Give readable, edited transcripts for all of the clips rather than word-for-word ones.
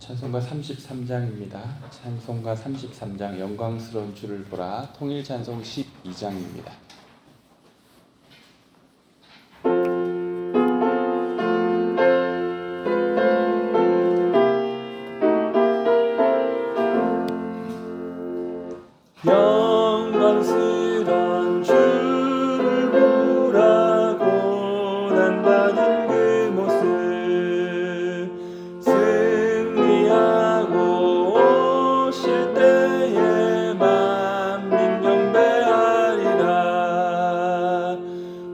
찬송가 33장입니다. 찬송가 33장 영광스러운 주를 보라 통일 찬송 12장입니다. 영광스러운 주를 보라 고난받은 그 모습 승리하고 오실 때에 만민 경배하리라.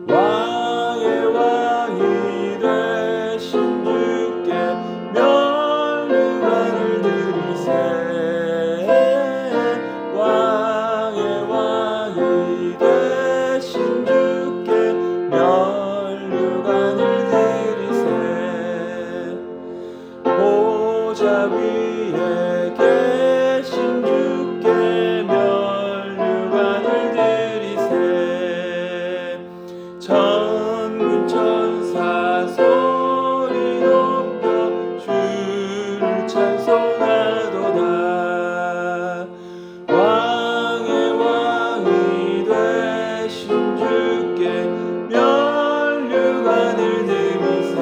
왕의 왕이 되신 주께 면류관을 드리세. 보좌 위에 계신 주께 면류관을 드리세. 천군 천사 소리 높여 주를 찬송하도다. 왕의 왕이 되신 주께 면류관을 드리세.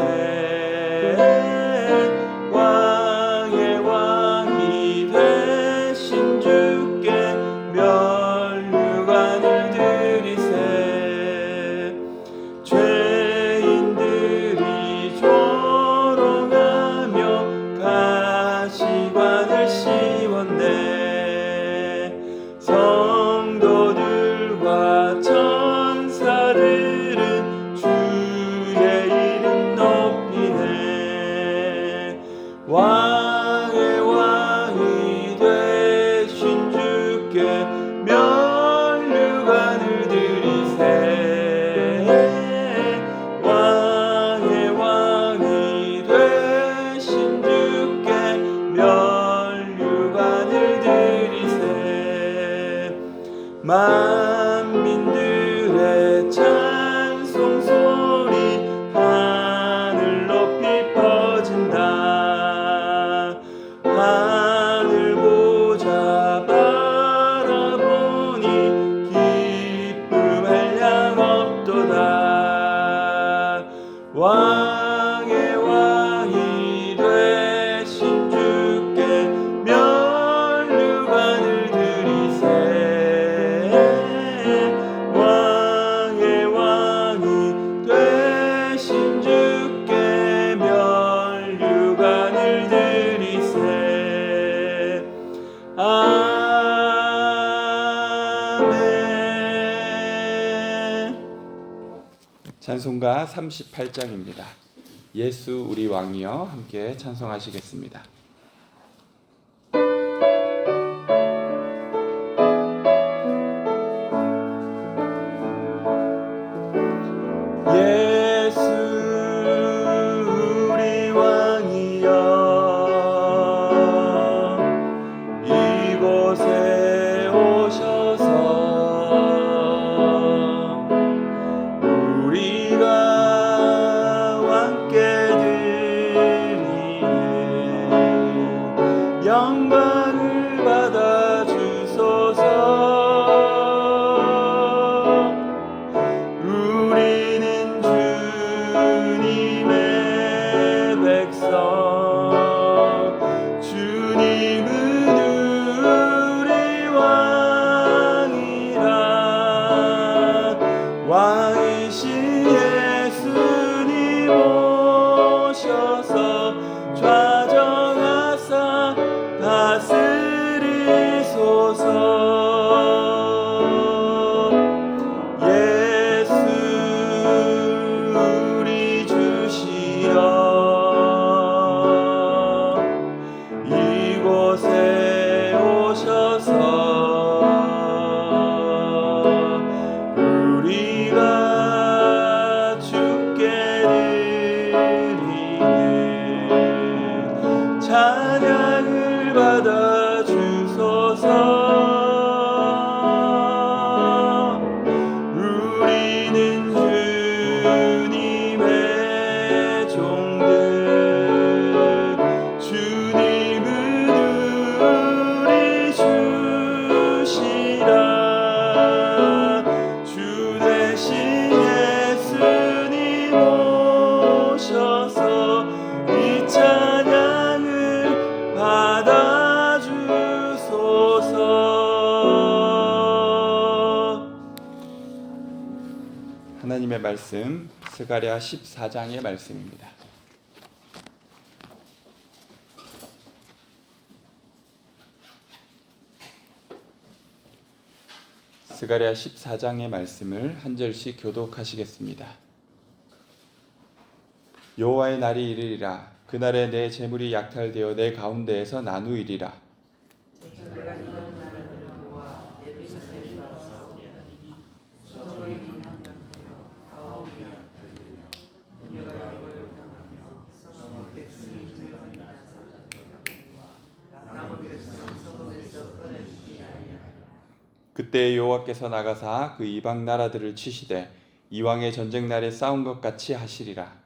죄인들이 조롱하며 가시관을 씌웠네. 성도들과 천사들은 주의 이름 높이네. 왕의 왕이 되신 주께 면류관을 드리세. 만민들의 찬송 소리 하늘 높이 퍼진다. 하늘 보자 바라보니 기쁨할 양 없도다. 왕의 왕이 되신 주께 면류관을 드리세. 찬송가 38장입니다. 예수 우리 왕이여 함께 찬송하시겠습니다. 예수 우리 왕이여 이곳에 오셔서 우리가 왕께 드리는 영광을 받아 주소서. 우리는 주님의 백성, 주님은 우리 왕이라. 왕이신 예수님 오셔서 좌정하사 다스리소서. 이곳에 오셔서 우리가 주께 드리는 찬양을 받아 주소서. 우리는 주님의 종들, 주님은 말씀 스가랴 14장의 말씀입니다. 스가랴 14장의 말씀을 한 절씩 교독하시겠습니다. 여호와의 날이 이르리라. 그날에 내 재물이 약탈되어 내 가운데에서 나누이리라. 그때 여호와께서 나가사 그 이방 나라들을 치시되 이왕의 전쟁 날에 싸운 것 같이 하시리라.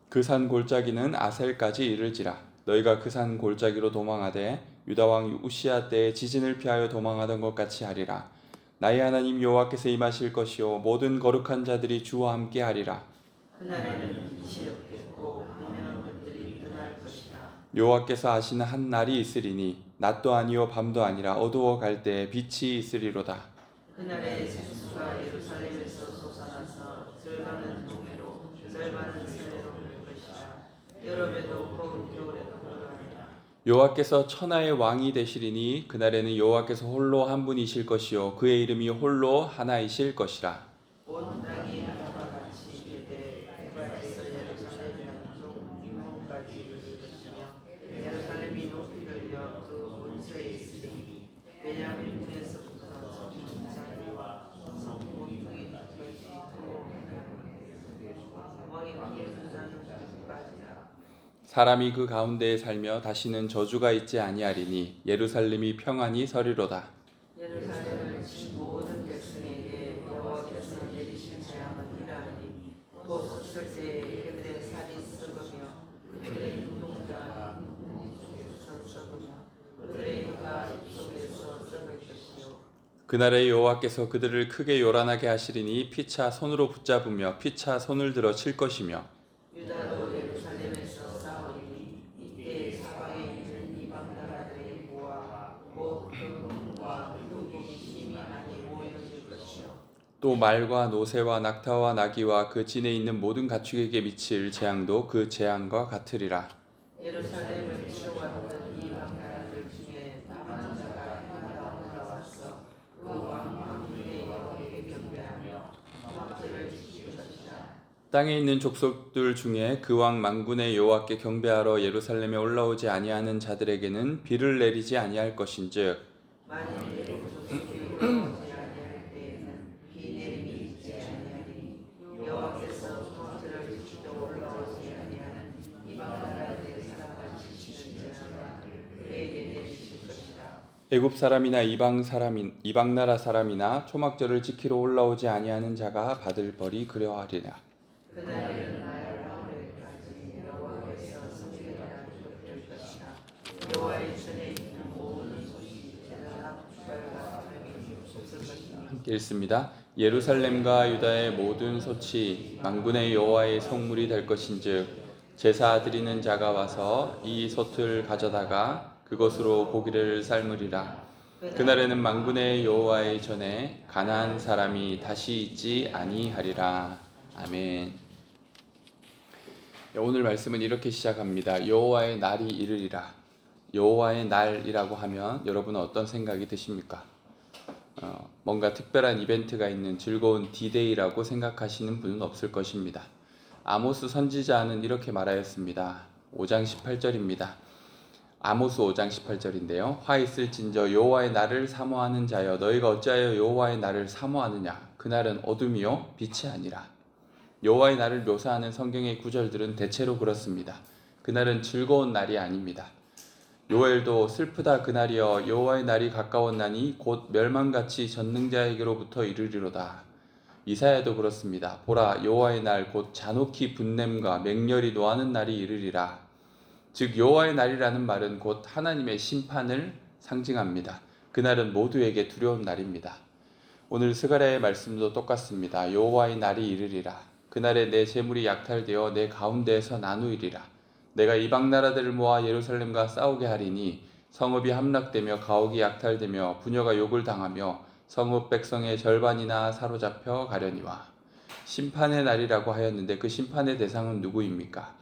그 산 골짜기는 아셀까지 이를지라. 너희가 그 산 골짜기로 도망하되 유다 왕 우시야 때에 지진을 피하여 도망하던 것 같이 하리라. 나의 하나님 여호와께서 임하실 것이요 모든 거룩한 자들이 주와 함께 하리라. 그날에는 빛이 없겠고 분명한 것들이 드러날 것이다. 여호와께서 하시는 한 날이 있으리니 낮도 아니요 밤도 아니라 어두워 갈 때에 빛이 있으리로다. 그날에 생수가 예루살렘에서 솟아나서 절반은 동해로 절반은 서해로 흐를 것이다. 여름에도 곧 겨울에도 그러하리라. 여호와께서 천하의 왕이 되시리니 그날에는 여호와께서 홀로 한 분이실 것이요 그의 이름이 홀로 하나이실 것이라. 온 땅이 하나와 같이 되되 해발에서 예루살렘 남쪽 유목까지 이르를 것이며 예루살렘이 높이 들려 그 문서에 있으니 왜냐하면 문에서부터 성문자리와 성문둥이 끝까지 왕의 예루살렘 끝까지라. 사람이 그 가운데에 살며 다시는 저주가 있지 아니하리니 예루살렘이 평안히 서리로다. 예루살렘을 친 모든 백성에게 여호와께서 내리신 재앙은 이러하니 곧 었을 때에 그들의 살이 썩으며 그들의 눈동자가 속에서 썩으며 그들의 혀가 입속에서 썩을 것이요 그날에 여호와께서 그들을 크게 요란하게 하시리니 피차 손으로 붙잡으며 피차 손을 들어 칠 것이며 유다도 예루살렘에서 싸우리니 이때 사방에 있는 이방 나라들의 모아 곧 금과 누국이 힘이 많이 모여질 것이요 또 말과 노새와 낙타와 나귀와 그 진에 있는 모든 가축에게 미칠 재앙도 그 재앙과 같으리라. 예루살렘을 치러왔던 이방 나라들 중에 남은 자가 하나가 올라와서 그 왕 왕국의 여호와께 경배하며 왕제를 지킬 것이다. 땅에 있는 족속들 중에 그 왕 만군의 여호와께 경배하러 예루살렘에 올라오지 아니하는 자들에게는 비를 내리지 아니할 것인즉 만일 내리고 족속이 올라오지 아니할 때에는 비 내림이 있지 아니하리니 여호와께서 왕제를 지키러 올라오지 아니하는 이방 나라들의 사람을 지키는 자가 그에게 내리실 것이다. 애굽 사람이나 이방 나라 사람이나 초막절을 지키러 올라오지 아니하는 자가 받을 벌이 그러하리라. 그날에는 나의 가운데까지 여호와께서 성결하게 될 것이다. 여호와의 전에 있는 모든 소식이 대단한 주발과 하나님이 없을 것이다. 함께 읽습니다. 예루살렘과 유다의 모든 소치 만군의 여호와의 성물이 될 것인즉 제사 드리는 자가 와서 이 솥을 가져다가 그것으로 고기를 삶으리라. 그날에는 만군의 여호와의 전에 가나안 사람이 다시 있지 아니하리라. 아멘. 오늘 말씀은 이렇게 시작합니다. 여호와의 날이 이르리라. 여호와의 날이라고 하면 여러분은 어떤 생각이 드십니까? 뭔가 특별한 이벤트가 있는 즐거운 디데이라고 생각하시는 분은 없을 것입니다. 아모스 선지자는 이렇게 말하였습니다. 5장 18절입니다. 아모스 5장 18절인데요. 화 있을진저 여호와의 날을 사모하는 자여 너희가 어찌하여 여호와의 날을 사모하느냐. 그날은 어둠이요 빛이 아니라. 여호와의 날을 묘사하는 성경의 구절들은 대체로 그렇습니다. 그날은 즐거운 날이 아닙니다. 요엘도 슬프다 그날이여 여호와의 날이 가까웠나니 곧 멸망같이 전능자에게로부터 이르리로다. 이사야도 그렇습니다. 보라 여호와의 날 곧 잔혹히 분냄과 맹렬히 노하는 날이 이르리라. 즉 여호와의 날이라는 말은 곧 하나님의 심판을 상징합니다. 그날은 모두에게 두려운 날입니다. 오늘 스가랴의 말씀도 똑같습니다. 여호와의 날이 이르리라. 그날에 내 재물이 약탈되어 내 가운데에서 나누이리라. 내가 이방 나라들을 모아 예루살렘과 싸우게 하리니 성읍이 함락되며 가옥이 약탈되며 부녀가 욕을 당하며 성읍 백성의 절반이나 사로잡혀 가려니와. 심판의 날이라고 하였는데 그 심판의 대상은 누구입니까?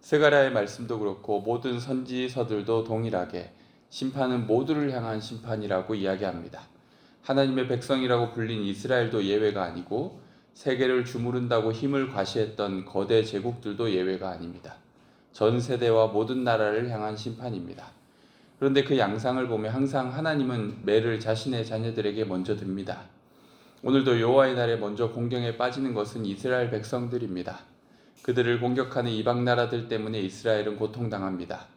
스가랴의 말씀도 그렇고 모든 선지서들도 동일하게 심판은 모두를 향한 심판이라고 이야기합니다. 하나님의 백성이라고 불린 이스라엘도 예외가 아니고 세계를 주무른다고 힘을 과시했던 거대 제국들도 예외가 아닙니다. 전 세대와 모든 나라를 향한 심판입니다. 그런데 그 양상을 보면 항상 하나님은 매를 자신의 자녀들에게 먼저 듭니다. 오늘도 여호와의 날에 먼저 공경에 빠지는 것은 이스라엘 백성들입니다. 그들을 공격하는 이방 나라들 때문에 이스라엘은 고통당합니다.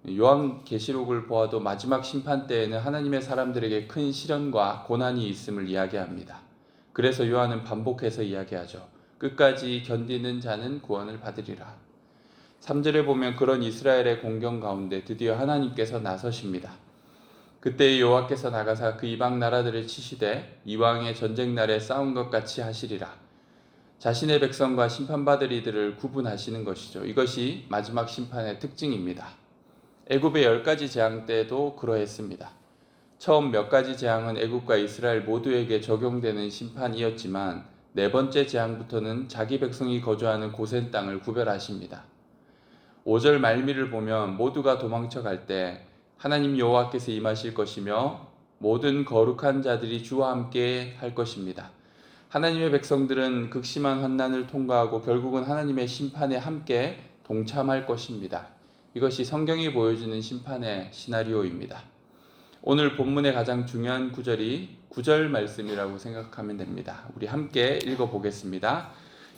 요한계시록을 보아도 마지막 심판 때에는 하나님의 사람들에게 큰 시련과 고난이 있음을 이야기합니다. 그래서 요한은 반복해서 이야기하죠. 끝까지 견디는 자는 구원을 받으리라. 3절에 보면 그런 이스라엘의 공경 가운데 드디어 하나님께서 나서십니다. 그때 여호와께서 나가사 그 이방 나라들을 치시되 이왕의 전쟁 날에 싸운 것 같이 하시리라. 자신의 백성과 심판받을 이들을 구분하시는 것이죠. 이것이 마지막 심판의 특징입니다. 애굽의 10가지 재앙 때도 그러했습니다. 처음 몇 가지 재앙은 애굽과 이스라엘 모두에게 적용되는 심판이었지만 네 번째 재앙부터는 자기 백성이 거주하는 고센 땅을 구별하십니다. 5절 말미를 보면 모두가 도망쳐 갈 때 하나님 여호와께서 임하실 것이며 모든 거룩한 자들이 주와 함께 할 것입니다. 하나님의 백성들은 극심한 환난을 통과하고 결국은 하나님의 심판에 함께 동참할 것입니다. 이것이 성경이 보여주는 심판의 시나리오입니다. 오늘 본문의 가장 중요한 구절이 9절 말씀이라고 생각하면 됩니다. 우리 함께 읽어보겠습니다.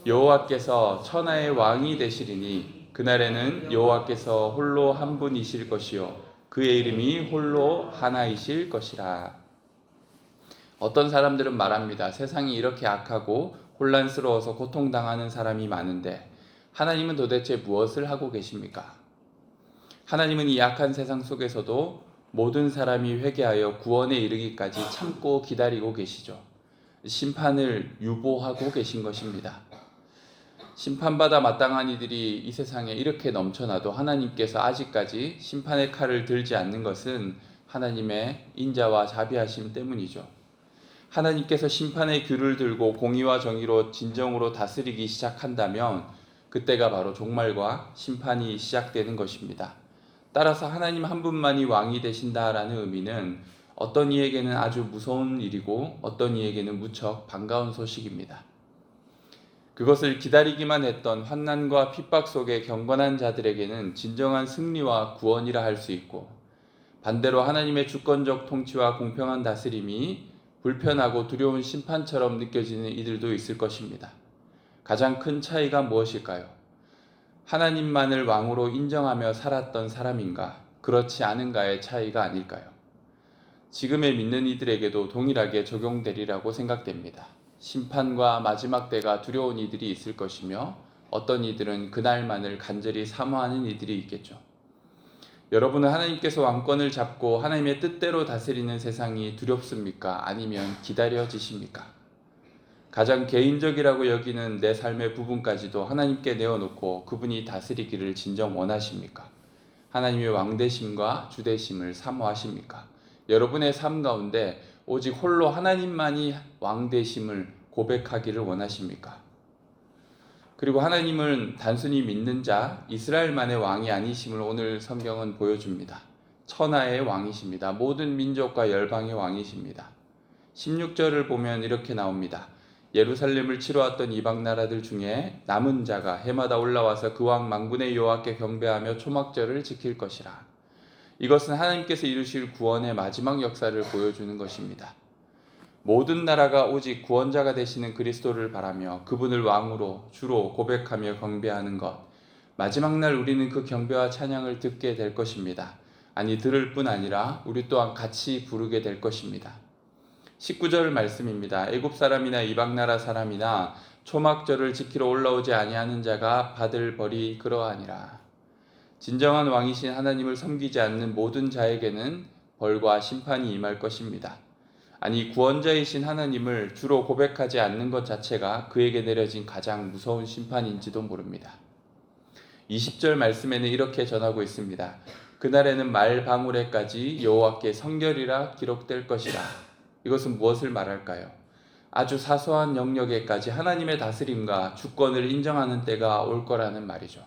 여호와께서 천하의 왕이 되시리니 그날에는 여호와께서 홀로 한 분이실 것이요 그의 이름이 홀로 하나이실 것이라. 어떤 사람들은 말합니다. 세상이 이렇게 악하고 혼란스러워서 고통당하는 사람이 많은데 하나님은 도대체 무엇을 하고 계십니까? 하나님은 이 악한 세상 속에서도 모든 사람이 회개하여 구원에 이르기까지 참고 기다리고 계시죠. 심판을 유보하고 계신 것입니다. 심판받아 마땅한 이들이 이 세상에 이렇게 넘쳐나도 하나님께서 아직까지 심판의 칼을 들지 않는 것은 하나님의 인자와 자비하심 때문이죠. 하나님께서 심판의 귤을 들고 공의와 정의로 진정으로 다스리기 시작한다면 그때가 바로 종말과 심판이 시작되는 것입니다. 따라서 하나님 한 분만이 왕이 되신다라는 의미는 어떤 이에게는 아주 무서운 일이고 어떤 이에게는 무척 반가운 소식입니다. 그것을 기다리기만 했던 환난과 핍박 속에 경건한 자들에게는 진정한 승리와 구원이라 할 수 있고 반대로 하나님의 주권적 통치와 공평한 다스림이 불편하고 두려운 심판처럼 느껴지는 이들도 있을 것입니다. 가장 큰 차이가 무엇일까요? 하나님만을 왕으로 인정하며 살았던 사람인가, 그렇지 않은가의 차이가 아닐까요? 지금의 믿는 이들에게도 동일하게 적용되리라고 생각됩니다. 심판과 마지막 때가 두려운 이들이 있을 것이며 어떤 이들은 그날만을 간절히 사모하는 이들이 있겠죠. 여러분은 하나님께서 왕권을 잡고 하나님의 뜻대로 다스리는 세상이 두렵습니까? 아니면 기다려지십니까? 가장 개인적이라고 여기는 내 삶의 부분까지도 하나님께 내어놓고 그분이 다스리기를 진정 원하십니까? 하나님의 왕되심과 주되심을 사모하십니까? 여러분의 삶 가운데 오직 홀로 하나님만이 왕되심을 고백하기를 원하십니까? 그리고 하나님은 단순히 믿는 자, 이스라엘만의 왕이 아니심을 오늘 성경은 보여줍니다. 천하의 왕이십니다. 모든 민족과 열방의 왕이십니다. 16절을 보면 이렇게 나옵니다. 예루살렘을 치러 왔던 이방 나라들 중에 남은 자가 해마다 올라와서 그 왕 만군의 여호와께 경배하며 초막절을 지킬 것이라. 이것은 하나님께서 이루실 구원의 마지막 역사를 보여주는 것입니다. 모든 나라가 오직 구원자가 되시는 그리스도를 바라며 그분을 왕으로 주로 고백하며 경배하는 것. 마지막 날 우리는 그 경배와 찬양을 듣게 될 것입니다. 아니 들을 뿐 아니라 우리 또한 같이 부르게 될 것입니다. 19절 말씀입니다. 애굽 사람이나 이방 나라 사람이나 초막절을 지키러 올라오지 아니하는 자가 받을 벌이 그러하니라. 진정한 왕이신 하나님을 섬기지 않는 모든 자에게는 벌과 심판이 임할 것입니다. 아니 구원자이신 하나님을 주로 고백하지 않는 것 자체가 그에게 내려진 가장 무서운 심판인지도 모릅니다. 20절 말씀에는 이렇게 전하고 있습니다. 그날에는 말 방울에까지 여호와께 성결이라 기록될 것이라. 이것은 무엇을 말할까요? 아주 사소한 영역에까지 하나님의 다스림과 주권을 인정하는 때가 올 거라는 말이죠.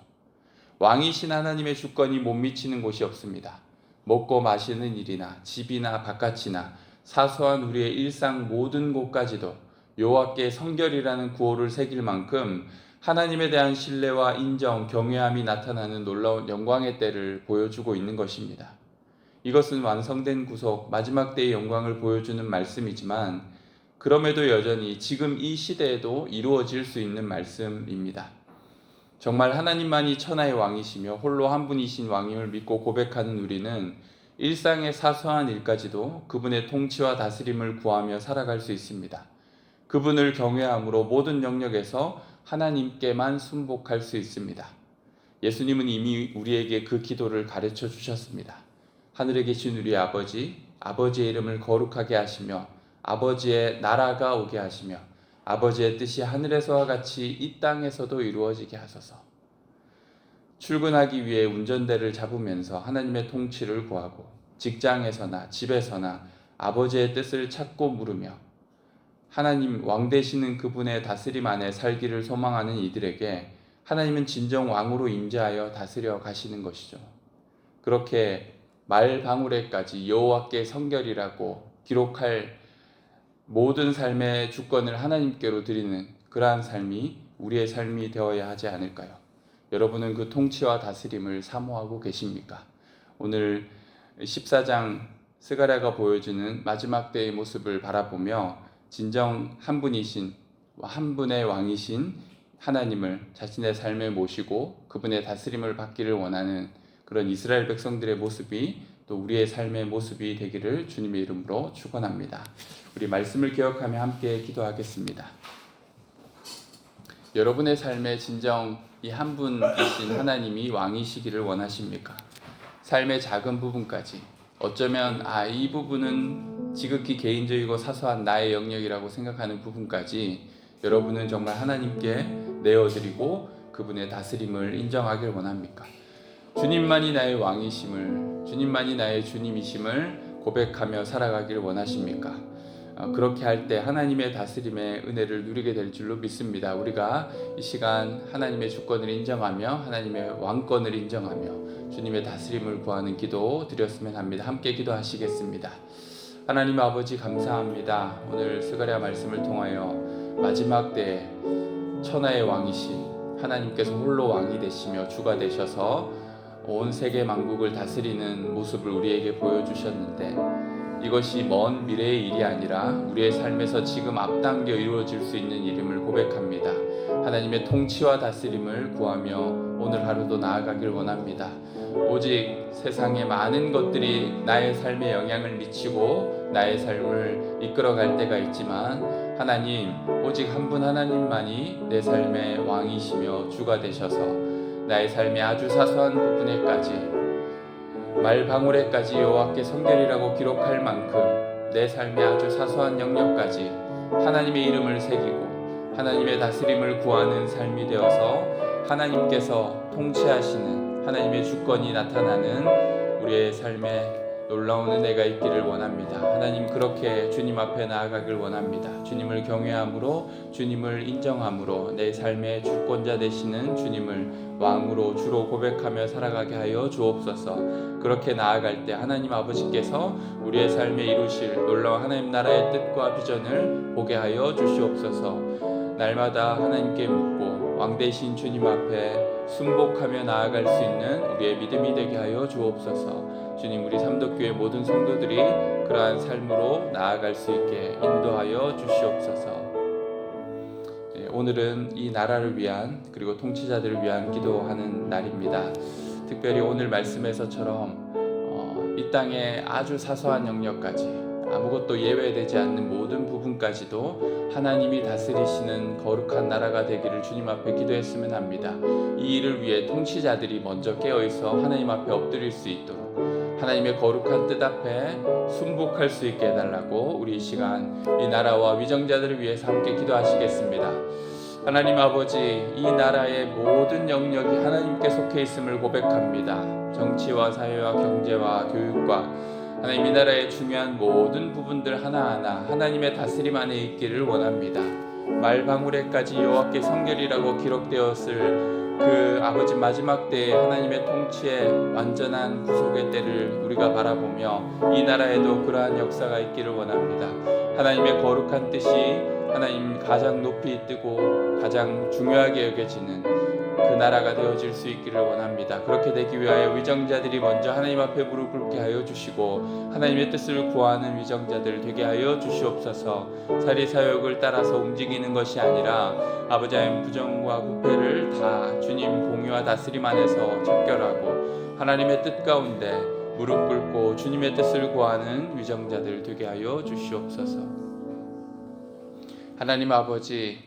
왕이신 하나님의 주권이 못 미치는 곳이 없습니다. 먹고 마시는 일이나 집이나 바깥이나 사소한 우리의 일상 모든 곳까지도 여호와께 성결이라는 구호를 새길 만큼 하나님에 대한 신뢰와 인정, 경외함이 나타나는 놀라운 영광의 때를 보여주고 있는 것입니다. 이것은 완성된 구속, 마지막 때의 영광을 보여주는 말씀이지만 그럼에도 여전히 지금 이 시대에도 이루어질 수 있는 말씀입니다. 정말 하나님만이 천하의 왕이시며 홀로 한 분이신 왕임을 믿고 고백하는 우리는 일상의 사소한 일까지도 그분의 통치와 다스림을 구하며 살아갈 수 있습니다. 그분을 경외함으로 모든 영역에서 하나님께만 순복할 수 있습니다. 예수님은 이미 우리에게 그 기도를 가르쳐 주셨습니다. 하늘에 계신 우리 아버지, 아버지의 이름을 거룩하게 하시며 아버지의 나라가 오게 하시며 아버지의 뜻이 하늘에서와 같이 이 땅에서도 이루어지게 하소서. 출근하기 위해 운전대를 잡으면서 하나님의 통치를 구하고 직장에서나 집에서나 아버지의 뜻을 찾고 물으며 하나님 왕 되시는 그분의 다스림 안에 살기를 소망하는 이들에게 하나님은 진정 왕으로 임재하여 다스려 가시는 것이죠. 그렇게 말 방울에까지 여호와께 성결이라고 기록할 모든 삶의 주권을 하나님께로 드리는 그러한 삶이 우리의 삶이 되어야 하지 않을까요? 여러분은 그 통치와 다스림을 사모하고 계십니까? 오늘 14장 스가랴가 보여주는 마지막 때의 모습을 바라보며 진정 한 분이신 한 분의 왕이신 하나님을 자신의 삶에 모시고 그분의 다스림을 받기를 원하는 그런 이스라엘 백성들의 모습이 또 우리의 삶의 모습이 되기를 주님의 이름으로 축원합니다. 우리 말씀을 기억하며 함께 기도하겠습니다. 여러분의 삶에 진정 이 한 분이신 하나님이 왕이시기를 원하십니까? 삶의 작은 부분까지 어쩌면 이 부분은 지극히 개인적이고 사소한 나의 영역이라고 생각하는 부분까지 여러분은 정말 하나님께 내어드리고 그분의 다스림을 인정하길 원합니까? 주님만이 나의 왕이심을, 주님만이 나의 주님이심을 고백하며 살아가길 원하십니까? 그렇게 할 때 하나님의 다스림의 은혜를 누리게 될 줄로 믿습니다. 우리가 이 시간 하나님의 주권을 인정하며 하나님의 왕권을 인정하며 주님의 다스림을 구하는 기도 드렸으면 합니다. 함께 기도하시겠습니다. 하나님 아버지 감사합니다. 오늘 스가랴 말씀을 통하여 마지막 때에 천하의 왕이신 하나님께서 홀로 왕이 되시며 주가 되셔서 온 세계 만국을 다스리는 모습을 우리에게 보여주셨는데 이것이 먼 미래의 일이 아니라 우리의 삶에서 지금 앞당겨 이루어질 수 있는 일임을 고백합니다. 하나님의 통치와 다스림을 구하며 오늘 하루도 나아가길 원합니다. 오직 세상의 많은 것들이 나의 삶에 영향을 미치고 나의 삶을 이끌어갈 때가 있지만 하나님, 오직 한 분 하나님만이 내 삶의 왕이시며 주가 되셔서 나의 삶의 아주 사소한 부분에까지 말 방울에까지 여호와께 성결이라고 기록할 만큼 내 삶의 아주 사소한 영역까지 하나님의 이름을 새기고 하나님의 다스림을 구하는 삶이 되어서 하나님께서 통치하시는 하나님의 주권이 나타나는 우리의 삶에 놀라운 은혜가 있기를 원합니다. 하나님, 그렇게 주님 앞에 나아가길 원합니다. 주님을 경외함으로, 주님을 인정함으로 내 삶의 주권자 되시는 주님을 왕으로 주로 고백하며 살아가게 하여 주옵소서. 그렇게 나아갈 때 하나님 아버지께서 우리의 삶에 이루실 놀라운 하나님 나라의 뜻과 비전을 보게 하여 주시옵소서. 날마다 하나님께 묻고 왕 되신 주님 앞에 순복하며 나아갈 수 있는 우리의 믿음이 되게 하여 주옵소서. 주님, 우리 삼덕교회 모든 성도들이 그러한 삶으로 나아갈 수 있게 인도하여 주시옵소서. 오늘은 이 나라를 위한 그리고 통치자들을 위한 기도하는 날입니다. 특별히 오늘 말씀에서처럼 이 땅의 아주 사소한 영역까지 아무것도 예외되지 않는 모든 부분까지도 하나님이 다스리시는 거룩한 나라가 되기를 주님 앞에 기도했으면 합니다. 이 일을 위해 통치자들이 먼저 깨어있어 하나님 앞에 엎드릴 수 있도록 하나님의 거룩한 뜻 앞에 순복할 수 있게 해달라고 우리 이 시간 이 나라와 위정자들을 위해서 함께 기도하시겠습니다. 하나님 아버지, 이 나라의 모든 영역이 하나님께 속해 있음을 고백합니다. 정치와 사회와 경제와 교육과 하나님 이 나라의 중요한 모든 부분들 하나하나 하나님의 다스림 안에 있기를 원합니다. 말방울에까지 여호와께 성결이라고 기록되었을 그 아버지 마지막 때에 하나님의 통치의 완전한 구속의 때를 우리가 바라보며 이 나라에도 그러한 역사가 있기를 원합니다. 하나님의 거룩한 뜻이 하나님 가장 높이 뜨고 가장 중요하게 여겨지는 그 나라가 되어질 수 있기를 원합니다. 그렇게 되기 위하여 위정자들이 먼저 하나님 앞에 무릎 꿇게 하여 주시고 하나님의 뜻을 구하는 위정자들 되게 하여 주시옵소서. 사리사욕을 따라서 움직이는 것이 아니라 아버지 하나님 부정과 부패를 다 주님 공유와 다스림 안에서 척결하고 하나님의 뜻 가운데 무릎 꿇고 주님의 뜻을 구하는 위정자들 되게 하여 주시옵소서. 하나님 아버지,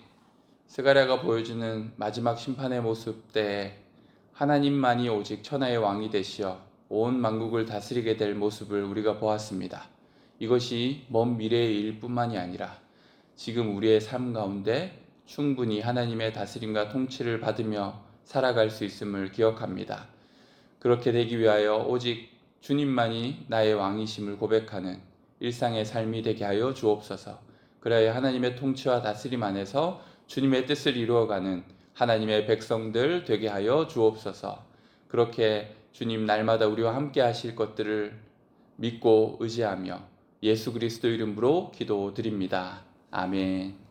스가랴가 보여주는 마지막 심판의 모습 때에 하나님만이 오직 천하의 왕이 되시어 온 만국을 다스리게 될 모습을 우리가 보았습니다. 이것이 먼 미래의 일뿐만이 아니라 지금 우리의 삶 가운데 충분히 하나님의 다스림과 통치를 받으며 살아갈 수 있음을 기억합니다. 그렇게 되기 위하여 오직 주님만이 나의 왕이심을 고백하는 일상의 삶이 되게 하여 주옵소서. 그래야 하나님의 통치와 다스림 안에서 주님의 뜻을 이루어가는 하나님의 백성들 되게 하여 주옵소서. 그렇게 주님 날마다 우리와 함께 하실 것들을 믿고 의지하며 예수 그리스도 이름으로 기도드립니다. 아멘.